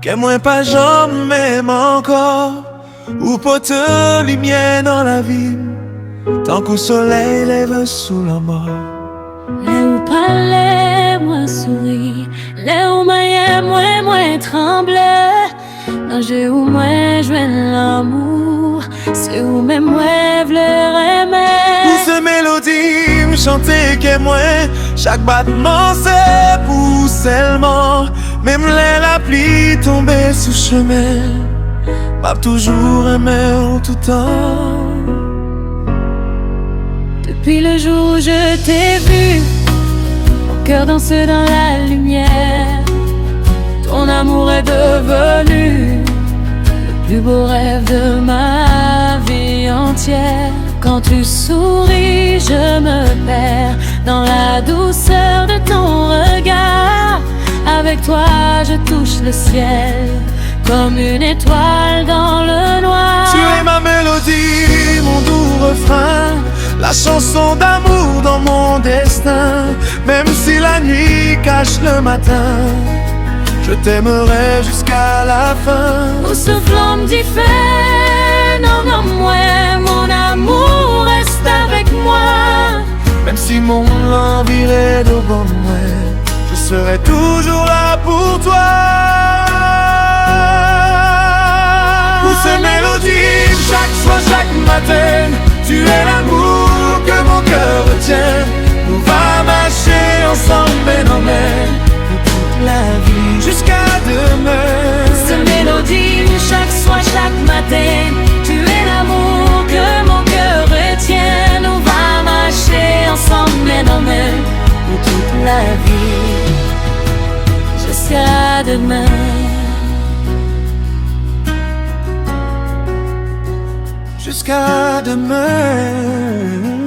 que moi pas jamais même encore, ou pas te lumière dans la vie, tant qu'au soleil lève sous la mort. Les ou parler, moi souris, les ou maille, moi tremble. Dans jeu où moi jouais l'amour, c'est où même moi v'le aimer. Pour ces mélodies, me chanter que moi, chaque battement c'est pour seulement. Même la pluie tombée sous chemin, m'a toujours aimé en tout temps. Depuis le jour où je t'ai vu, mon cœur danse dans la lumière. Ton amour est devenu le plus beau rêve de ma vie entière. Quand tu souris, je me perds dans la douceur de ton regard. Avec toi, je touche le ciel comme une étoile dans le noir. Tu es ma mélodie, mon doux refrain, la chanson d'amour dans mon destin. Même si la nuit cache le matin, je t'aimerai jusqu'à la fin. Au soufflant me dit fait, non, non, moi, mon amour reste avec moi. Même si mon envirait de bon moi, je serai toujours là pour toi. Pour ces mélodies, chaque soir, chaque matin, tu es l'amour que mon cœur retient. On va marcher ensemble, main en main, pour toute la vie, jusqu'à demain. Ces mélodies, chaque soir, chaque matin, tu es l'amour que mon cœur retient. On va marcher ensemble, main en main, pour toute la vie, jusqu'à demain. Jusqu'à demain.